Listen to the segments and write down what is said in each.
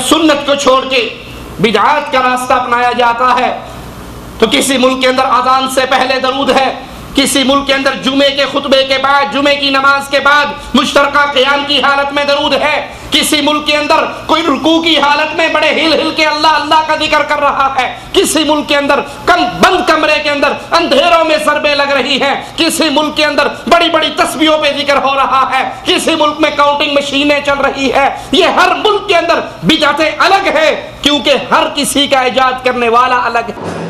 سنت کو چھوڑ کے بدعات کا راستہ اپنایا جاتا ہے تو کسی ملک کے اندر اذان سے پہلے درود ہے، کسی ملک کے اندر جمعے کے خطبے کے بعد، جمعے کی نماز کے بعد مشترکہ قیام کی حالت میں درود ہے، کسی ملک کے اندر کوئی رکوع کی حالت میں بڑے ہل ہل کے اللہ اللہ کا ذکر کر رہا ہے، کسی ملک کے اندر بند کمرے کے اندر اندھیروں میں ضربیں لگ رہی ہیں، کسی ملک کے اندر بڑی بڑی تسبیحوں پہ ذکر ہو رہا ہے، کسی ملک میں کاؤنٹنگ مشینیں چل رہی ہے۔ یہ ہر ملک کے اندر بدعتیں الگ ہے کیونکہ ہر کسی کا ایجاد کرنے والا الگ ہے۔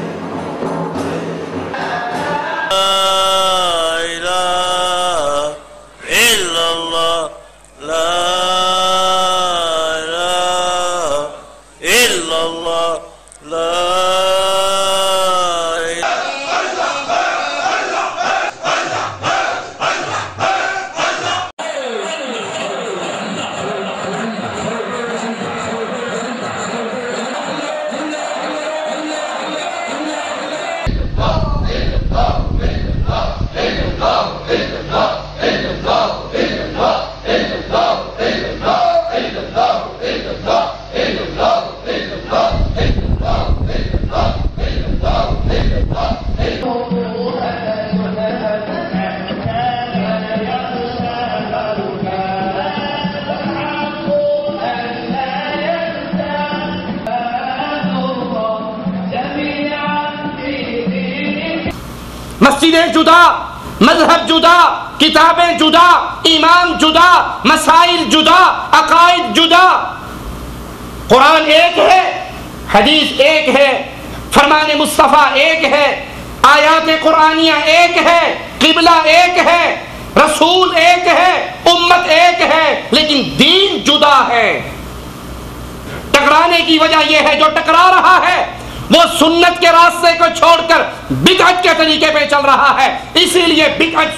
مسجدیں جدا، مذہب جدا، کتابیں جدا، امام جدا، مسائل جدا، عقائد جدا۔ قرآن ایک ہے، حدیث ایک ہے، فرمان مصطفیٰ ایک ہے، آیات قرآنیہ ایک ہے، قبلہ ایک ہے، رسول ایک ہے، امت ایک ہے، لیکن دین جدا ہے۔ ٹکرانے کی وجہ یہ ہے جو ٹکرا رہا ہے وہ سنت کے راستے کو چھوڑ کر بدعت کے طریقے پہ چل رہا ہے، اسی لیے بدعت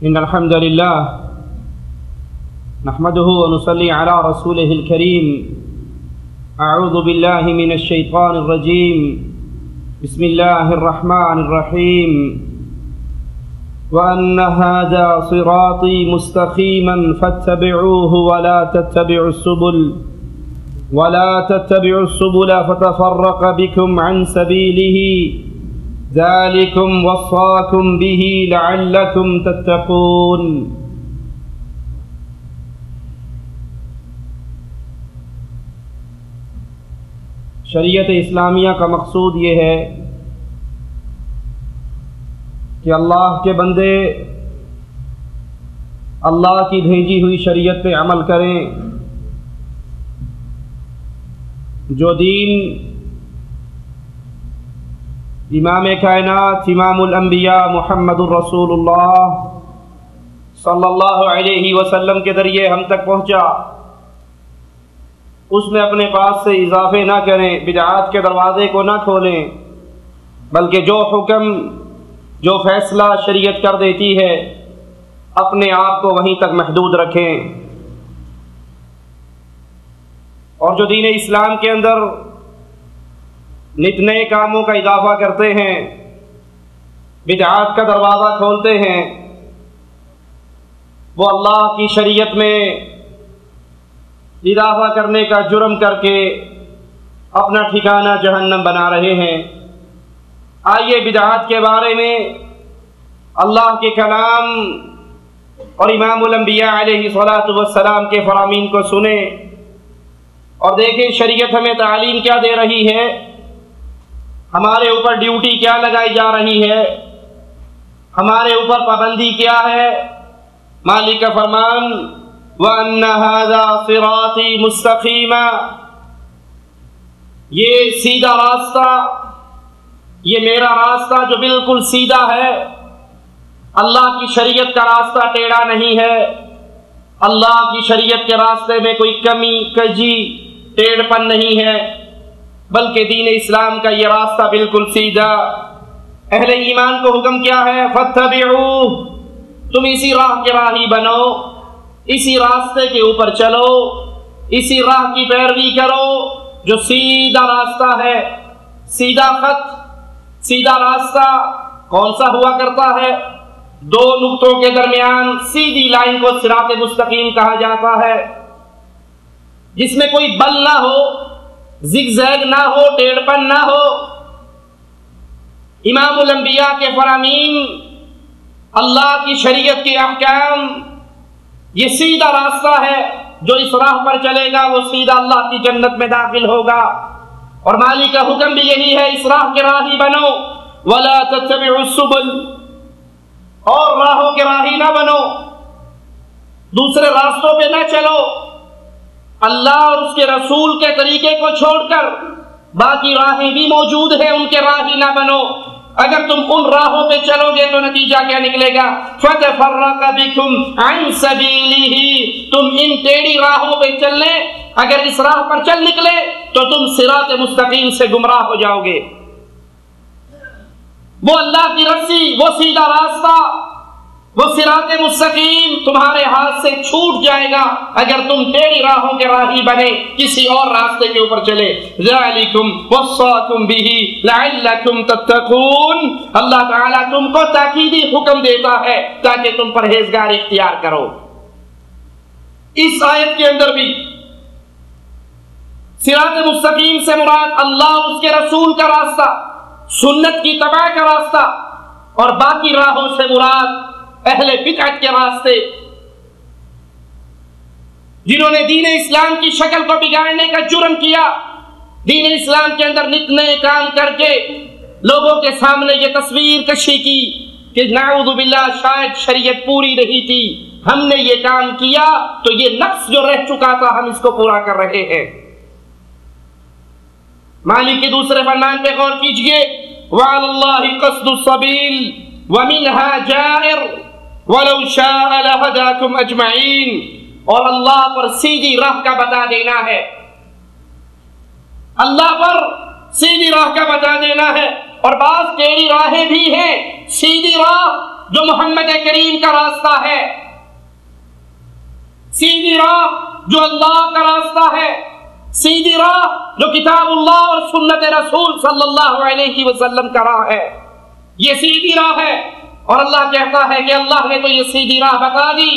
إن الحمد لله نحمده ونصلي على رسوله الكريم أعوذ بالله من الشيطان الرجيم بسم الله الرحمن الرحيم وأن هذا صراطي مستقيما فاتبعوه ولا تتبعوا السبل فتفرق بكم عن سبيله ذلكم وصاكم به لعلكم تتقون۔ شریعت اسلامیہ کا مقصود یہ ہے کہ اللہ کے بندے اللہ کی بھیجی ہوئی شریعت پہ عمل کریں، جو دین امام کائنات امام الانبیاء محمد الرسول اللہ صلی اللہ علیہ وسلم کے ذریعے ہم تک پہنچا اس میں اپنے پاس سے اضافے نہ کریں، بدعات کے دروازے کو نہ کھولیں، بلکہ جو حکم جو فیصلہ شریعت کر دیتی ہے اپنے آپ کو وہیں تک محدود رکھیں، اور جو دین اسلام کے اندر نت نئے کاموں کا اضافہ کرتے ہیں، بدعات کا دروازہ کھولتے ہیں، وہ اللہ کی شریعت میں اضافہ کرنے کا جرم کر کے اپنا ٹھکانہ جہنم بنا رہے ہیں۔ آئیے بدعات کے بارے میں اللہ کے کلام اور امام الانبیاء علیہ السلام کے فرامین کو سنیں اور دیکھیں شریعت ہمیں تعلیم کیا دے رہی ہے، ہمارے اوپر ڈیوٹی کیا لگائی جا رہی ہے، ہمارے اوپر پابندی کیا ہے۔ مالک کا فرمان وَأَنَّ هَذَا صِرَاطِي مُسْتَقِيمًا، یہ سیدھا راستہ، یہ میرا راستہ جو بالکل سیدھا ہے۔ اللہ کی شریعت کا راستہ ٹیڑھا نہیں ہے، اللہ کی شریعت کے راستے میں کوئی کمی کجی ٹیڑھ پن نہیں ہے۔ بلکہ دین اسلام کا یہ راستہ بالکل سیدھا۔ اہل ایمان کو حکم کیا ہے؟ فاتبعوہ، تم اسی راہ کے راہی بنو، اسی راستے کے اوپر چلو، اسی راہ کی پیروی کرو جو سیدھا راستہ ہے۔ سیدھا خط، سیدھا راستہ کون سا ہوا کرتا ہے؟ دو نقطوں کے درمیان سیدھی لائن کو صراط مستقیم کہا جاتا ہے، جس میں کوئی بل نہ ہو، زگ زیگ نہ ہو، ٹیڑھ پن نہ ہو۔ امام الانبیاء کے فرامین، اللہ کی شریعت کے احکام، یہ سیدھا راستہ ہے۔ جو اس راہ پر چلے گا وہ سیدھا اللہ کی جنت میں داخل ہوگا۔ اور مالک کا حکم بھی یہی ہے، اس راہ کے راہی بنو، وَلَا تَتَّبِعُوا السُّبُلَ، اور راہوں کے راہی نہ بنو، دوسرے راستوں پہ نہ چلو، اللہ اور اس کے رسول کے طریقے کو چھوڑ کر باقی راہیں بھی موجود ہیں، ان کے راہی نہ بنو۔ اگر تم ان راہوں پہ چلو گے تو نتیجہ کیا نکلے گا؟ فَتَفَرَّقَ بِكُمْ عَنْ سَبِيلِهِ، تم ان ٹیڑھی راہوں پہ چلنے، اگر اس راہ پر چل نکلے تو تم صراط مستقیم سے گمراہ ہو جاؤ گے۔ وہ اللہ کی رسی، وہ سیدھا راستہ، وہ صراط مستقیم تمہارے ہاتھ سے چھوٹ جائے گا اگر تم ٹیڑھی راہوں کے راہی بنے، کسی اور راستے کے اوپر چلے۔ ذَلِكُمْ وَصَّاكُمْ بِهِ لَعَلَّكُمْ تَتَّقُونَ، اللہ تعالیٰ تم کو تاکیدی حکم دیتا ہے تاکہ تم پرہیزگاری اختیار کرو۔ اس آیت کے اندر بھی صراط مستقیم سے مراد اللہ اور اس کے رسول کا راستہ، سنت کی اتباع کا راستہ، اور باقی راہوں سے مراد اہل بدعت کے راستے، جنہوں نے دین اسلام کی شکل کو بگاڑنے کا جرم کیا، دین اسلام کے اندر نت نئے کام کر کے لوگوں کے سامنے یہ تصویر کشی کی کہ نعوذ باللہ شاید شریعت پوری رہی تھی، ہم نے یہ کام کیا تو یہ نقص جو رہ چکا تھا ہم اس کو پورا کر رہے ہیں۔ مالک کے دوسرے فرمان پہ غور کیجئے، وَعَلَى اللَّهِ قَصْدُ السَّبِيلِ وَمِنْهَا جَائِرٌ وَلَوْ شَاءَ لَهَدَاكُمْ أَجْمَعِينَ، اور اللہ پر سیدھی راہ کا بتا دینا ہے، اللہ پر سیدھی راہ کا بتا دینا ہے۔ اور بعض ٹیڑھی راہیں بھی ہیں، سیدھی راہ جو محمد کریم کا راستہ ہے، سیدھی راہ جو اللہ کا راستہ ہے، سیدھی راہ جو کتاب اللہ اور سنت رسول صلی اللہ علیہ وسلم کا راہ ہے، یہ سیدھی راہ ہے۔ اور اللہ کہتا ہے کہ اللہ نے تو یہ سیدھی راہ بتا دی،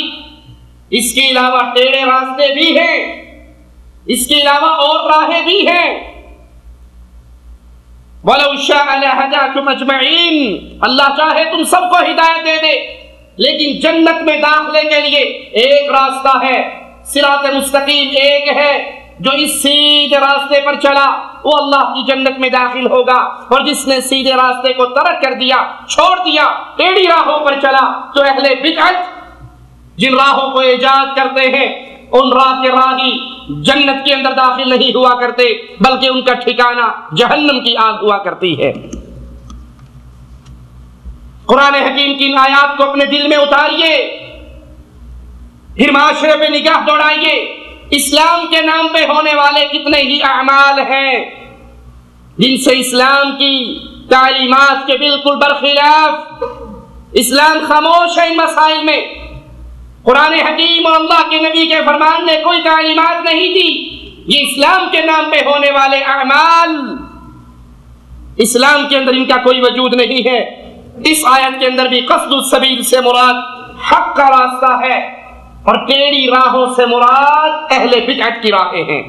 اس کے علاوہ ٹیڑھے راستے بھی ہیں، اس کے علاوہ اور راہیں بھی ہیں۔ وَلَوْ شَاءَ لَهَدَاكُمْ أَجْمَعِينَ، اللہ چاہے تم سب کو ہدایت دے دے، لیکن جنت میں داخلے کے لیے ایک راستہ ہے، صراط مستقیم ایک ہے۔ جو اس سیدھے راستے پر چلا وہ اللہ کی جنت میں داخل ہوگا، اور جس نے سیدھے راستے کو ترک کر دیا، چھوڑ دیا، ٹیڑھی راہوں پر چلا، تو اہل بدعت جن راہوں کو ایجاد کرتے ہیں ان راہ کے راہی جنت کے اندر داخل نہیں ہوا کرتے، بلکہ ان کا ٹھکانہ جہنم کی آگ ہوا کرتی ہے۔ قرآن حکیم کی ان آیات کو اپنے دل میں اتاریے، پھر معاشرے پہ نگاہ دوڑائیے۔ اسلام کے نام پہ ہونے والے کتنے ہی اعمال ہیں جن سے اسلام کی تعلیمات کے بالکل برخلاف اسلام خاموش ہے۔ ان مسائل میں قرآن حکیم اور اللہ کے نبی کے فرمان نے کوئی تعلیمات نہیں دی۔ یہ اسلام کے نام پہ ہونے والے اعمال، اسلام کے اندر ان کا کوئی وجود نہیں ہے۔ اس آیت کے اندر بھی قصد السبیل سے مراد حق کا راستہ ہے، اور ٹیڑھی راہوں سے مراد اہل بدعت کی راہیں ہیں۔